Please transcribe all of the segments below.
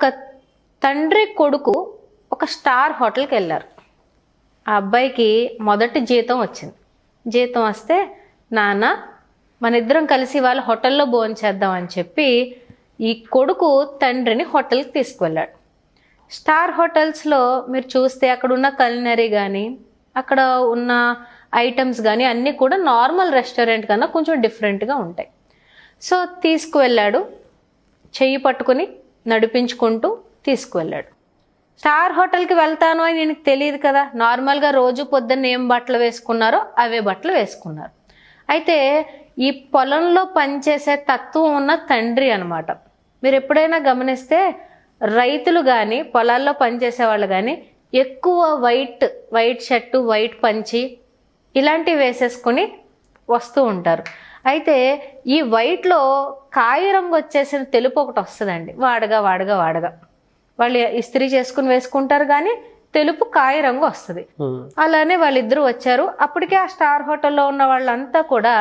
ఒక తండ్రి కొడుకు ఒక స్టార్ హోటల్కి వెళ్ళారు. ఆ అబ్బాయికి మొదటి జీతం వచ్చింది. జీతం వస్తే నాన్న మన ఇద్దరం కలిసి వాళ్ళ హోటల్లో భోంచేద్దాం అని చెప్పి ఈ కొడుకు తండ్రిని హోటల్కి తీసుకువెళ్ళాడు. స్టార్ హోటల్స్లో మీరు చూస్తే అక్కడ ఉన్న కల్నరీ కానీ అక్కడ ఉన్న ఐటమ్స్ కానీ అన్నీ కూడా నార్మల్ రెస్టారెంట్ కన్నా కొంచెం డిఫరెంట్గా ఉంటాయి. సో తీసుకువెళ్ళాడు, చెయ్యి పట్టుకుని నడిపించుకుంటూ తీసుకువెళ్ళాడు. స్టార్ హోటల్కి వెళ్తాను అని నీకు తెలియదు కదా, నార్మల్గా రోజు పొద్దున్న ఏం బట్టలు వేసుకున్నారో అవే బట్టలు వేసుకున్నారు. అయితే ఈ పొలంలో పనిచేసే తత్వం ఉన్న తండ్రి అనమాట. మీరు ఎప్పుడైనా గమనిస్తే రైతులు కానీ పొలాల్లో పనిచేసే వాళ్ళు కానీ ఎక్కువ వైట్ షర్టు, వైట్ పంచి ఇలాంటివి వేసేసుకుని వస్తూ ఉంటారు. అయితే ఈ వైట్లో కాయ రంగు వచ్చేసిన తెలుపు ఒకటి వస్తుందండి, వాడగా వాళ్ళు ఇస్త్రీ చేసుకుని వేసుకుంటారు కానీ తెలుపు కాయ రంగు వస్తుంది. అలానే వాళ్ళిద్దరూ వచ్చారు. అప్పటికే ఆ స్టార్ హోటల్లో ఉన్న వాళ్ళంతా కూడా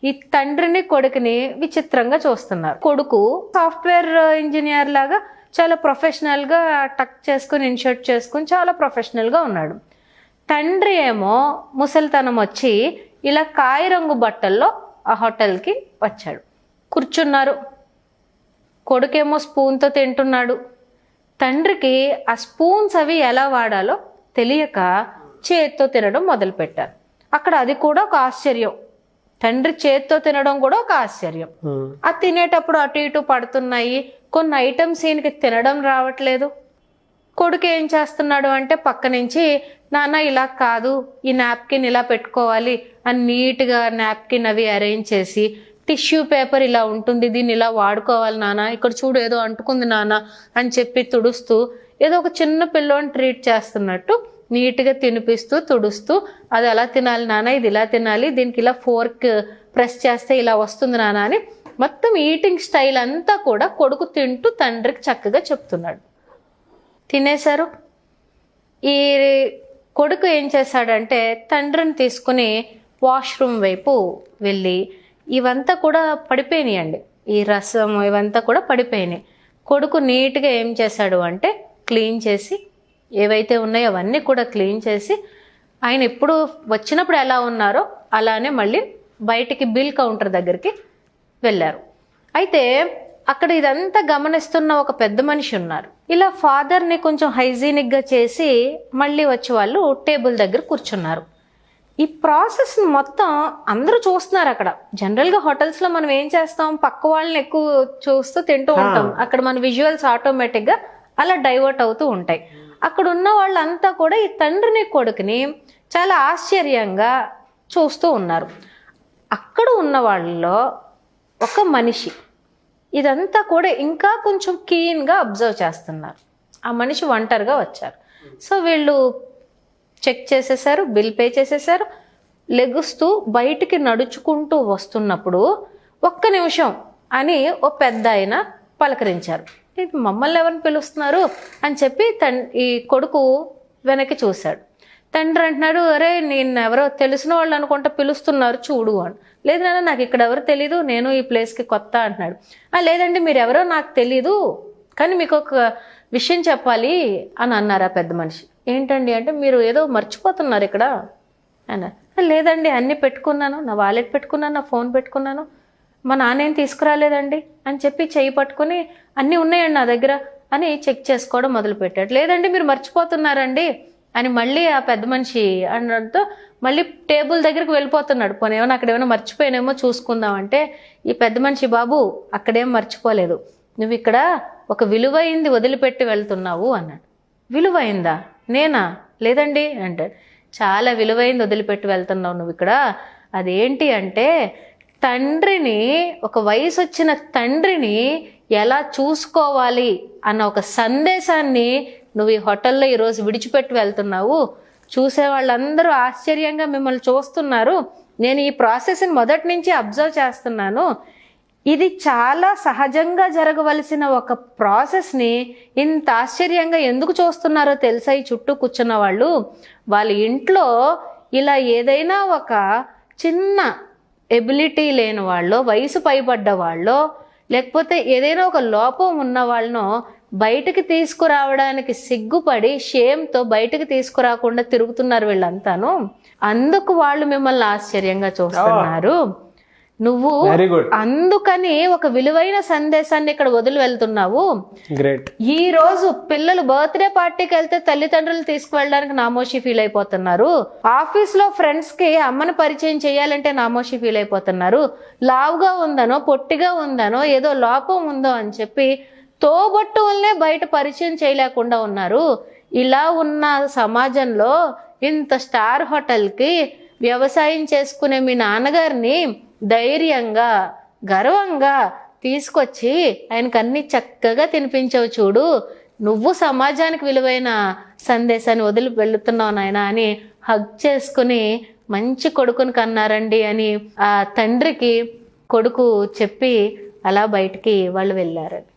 ఈ తండ్రిని కొడుకుని విచిత్రంగా చూస్తున్నారు. కొడుకు సాఫ్ట్వేర్ ఇంజనీర్ లాగా చాలా ప్రొఫెషనల్గా టక్ చేసుకుని ఇన్షర్ట్ చేసుకుని చాలా ప్రొఫెషనల్గా ఉన్నాడు. తండ్రి ఏమో ముసలితనం వచ్చి ఇలా కాయ రంగు బట్టల్లో ఆ హోటల్కి వచ్చాడు. కూర్చున్నారు. కొడుకేమో స్పూన్తో తింటున్నాడు. తండ్రికి ఆ స్పూన్స్ అవి ఎలా వాడాలో తెలియక చేత్తో తినడం మొదలుపెట్టారు. అక్కడ అది కూడా ఒక ఆశ్చర్యం. తండ్రి చేత్తో తినడం కూడా ఒక ఆశ్చర్యం. ఆ తినేటప్పుడు అటు ఇటు పడుతున్నాయి. కొన్ని ఐటమ్స్ ఈయనకి తినడం రావట్లేదు. కొడుకు ఏం చేస్తున్నాడు అంటే పక్క నుంచి, నాన్న ఇలా కాదు, ఈ నాప్కిన్ ఇలా పెట్టుకోవాలి అని నీట్గా నాప్కిన్ అవి అరేంజ్ చేసి, టిష్యూ పేపర్ ఇలా ఉంటుంది, దీన్ని ఇలా వాడుకోవాలి నాన్న, ఇక్కడ చూడు ఏదో అంటుకుంది నాన్న అని చెప్పి తుడుస్తూ ఏదో ఒక చిన్న పిల్లోని ట్రీట్ చేస్తున్నట్టు నీట్గా తినిపిస్తూ తుడుస్తూ, అది ఎలా తినాలి నాన్న, ఇది ఇలా తినాలి, దీనికి ఇలా ఫోర్క్ ప్రెస్ చేస్తే ఇలా వస్తుంది నాన్న అని మొత్తం ఈటింగ్ స్టైల్ అంతా కూడా కొడుకు తింటూ తండ్రికి చక్కగా చెప్తున్నాడు. తినేశారు. ఈ కొడుకు ఏం చేశాడంటే తండ్రిని తీసుకుని వాష్రూమ్ వైపు వెళ్ళి, ఇవంతా కూడా పడిపోయినాయండి, ఈ రసం ఇవంతా కూడా పడిపోయినాయి. కొడుకు నీట్గా ఏం చేశాడు అంటే క్లీన్ చేసి, ఏవైతే ఉన్నాయో అవన్నీ కూడా క్లీన్ చేసి, ఆయన ఎప్పుడు వచ్చినప్పుడు ఎలా ఉన్నారో అలానే మళ్ళీ బయటికి బిల్ కౌంటర్ దగ్గరికి వెళ్ళారు. అయితే అక్కడ ఇదంతా గమనిస్తున్న ఒక పెద్ద మనిషి ఉన్నారు. ఇలా ఫాదర్ని కొంచెం హైజీనిక్గా చేసి మళ్ళీ వచ్చి వాళ్ళు టేబుల్ దగ్గర కూర్చున్నారు. ఈ ప్రాసెస్ మొత్తం అందరూ చూస్తున్నారు. అక్కడ జనరల్గా హోటల్స్లో మనం ఏం చేస్తాం, పక్క వాళ్ళని ఎక్కువ చూస్తూ తింటూ ఉంటాం. అక్కడ మన విజువల్స్ ఆటోమేటిక్గా అలా డైవర్ట్ అవుతూ ఉంటాయి. అక్కడ ఉన్న వాళ్ళంతా కూడా ఈ తండ్రిని కొడుకుని చాలా ఆశ్చర్యంగా చూస్తూ ఉన్నారు. అక్కడ ఉన్న వాళ్ళలో ఒక మనిషి ఇదంతా కూడా ఇంకా కొంచెం కీన్గా అబ్జర్వ్ చేస్తున్నారు. ఆ మనిషి ఒంటరిగా వచ్చారు. సో వీళ్ళు చెక్ చేసేసారు, బిల్ పే చేసేసారు. లెగుస్తూ బయటికి నడుచుకుంటూ వస్తున్నప్పుడు ఒక్క నిమిషం అని ఓ పెద్ద ఆయన పలకరించారు. మమ్మల్ని ఎవరిని పిలుస్తున్నారు అని చెప్పి ఈ కొడుకు వెనక్కి చూశాడు. తండ్రి అంటున్నాడు, అరే నేను ఎవరో తెలిసిన వాళ్ళు అనుకుంటా పిలుస్తున్నారు చూడు అని. లేదు నాన్న, నాకు ఇక్కడ ఎవరు తెలీదు, నేను ఈ ప్లేస్కి కొత్త అంటున్నాడు. లేదండి మీరు ఎవరో నాకు తెలీదు, కానీ మీకు ఒక విషయం చెప్పాలి అని అన్నారు ఆ పెద్ద మనిషి. ఏంటండి అంటే, మీరు ఏదో మర్చిపోతున్నారు ఇక్కడ అన్నారు. లేదండి అన్నీ పెట్టుకున్నాను, నా వాలెట్ పెట్టుకున్నాను, నా ఫోన్ పెట్టుకున్నాను, మా నాన్న ఏం తీసుకురాలేదండి అని చెప్పి చెయ్యి పట్టుకుని అన్నీ ఉన్నాయండి నా దగ్గర అని చెక్ చేసుకోవడం మొదలుపెట్టాడు. లేదండి మీరు మర్చిపోతున్నారండి అని మళ్ళీ ఆ పెద్ద మనిషి అనడంతో మళ్ళీ టేబుల్ దగ్గరికి వెళ్ళిపోతున్నాడు. పోనేమో అక్కడ ఏమైనా మర్చిపోయానేమో చూసుకుందామంటే ఈ పెద్ద మనిషి, బాబు అక్కడేం మర్చిపోలేదు, నువ్వు ఇక్కడ ఒక విలువైంది వదిలిపెట్టి వెళ్తున్నావు అన్నాడు. విలువైందా? నేనా? లేదండి అంటాడు. చాలా విలువైంది వదిలిపెట్టి వెళ్తున్నావు నువ్వు ఇక్కడ. అదేంటి అంటే తండ్రిని, ఒక వయసు వచ్చిన తండ్రిని ఎలా చూసుకోవాలి అన్న ఒక సందేశాన్ని నువ్వు ఈ హోటల్లో ఈరోజు విడిచిపెట్టి వెళ్తున్నావు. చూసే వాళ్ళందరూ ఆశ్చర్యంగా మిమ్మల్ని చూస్తున్నారు. నేను ఈ ప్రాసెస్ని మొదటి నుంచి అబ్జర్వ్ చేస్తున్నాను. ఇది చాలా సహజంగా జరగవలసిన ఒక ప్రాసెస్ని ఇంత ఆశ్చర్యంగా ఎందుకు చూస్తున్నారో తెలుసా ఈ చుట్టూ కూర్చున్న వాళ్ళు? వాళ్ళ ఇంట్లో ఇలా ఏదైనా ఒక చిన్న ఎబిలిటీ లేని వాళ్ళు, వయసు పైబడ్డ వాళ్ళు, లేకపోతే ఏదైనా ఒక లోపం ఉన్న వాళ్ళను బయటికి తీసుకురావడానికి సిగ్గుపడి షేమ్తో బయటికి తీసుకురాకుండా తిరుగుతున్నారు వీళ్ళంతాను. అందుకు వాళ్ళు మిమ్మల్ని ఆశ్చర్యంగా చూస్తున్నారు. నువ్వు అందుకని ఒక విలువైన సందేశాన్ని ఇక్కడ వదిలి వెళ్తున్నావు. ఈ రోజు పిల్లలు బర్త్డే పార్టీకి వెళ్తే తల్లిదండ్రులు తీసుకువెళ్ళడానికి నామోషి ఫీల్ అయిపోతున్నారు. ఆఫీస్ లో ఫ్రెండ్స్ కి అమ్మని పరిచయం చేయాలంటే నామోషి ఫీల్ అయిపోతున్నారు. లావుగా ఉందనో పొట్టిగా ఉందనో ఏదో లోపం ఉందో అని చెప్పి తోబట్టువుల్నే బయట పరిచయం చేయలేకుండా ఉన్నారు. ఇలా ఉన్న సమాజంలో ఇంత స్టార్ హోటల్కి వ్యవసాయం చేసుకునే మీ నాన్నగారిని ధైర్యంగా గర్వంగా తీసుకొచ్చి ఆయనకు అన్ని చక్కగా తినిపించవు చూడు, నువ్వు సమాజానికి విలువైన సందేశాన్ని వదిలి వెళుతున్నావు నాయన అని హగ్ చేసుకుని మంచి కొడుకుని కన్నారండి అని ఆ తండ్రికి కొడుకు చెప్పి అలా బయటికి వాళ్ళు వెళ్ళారని.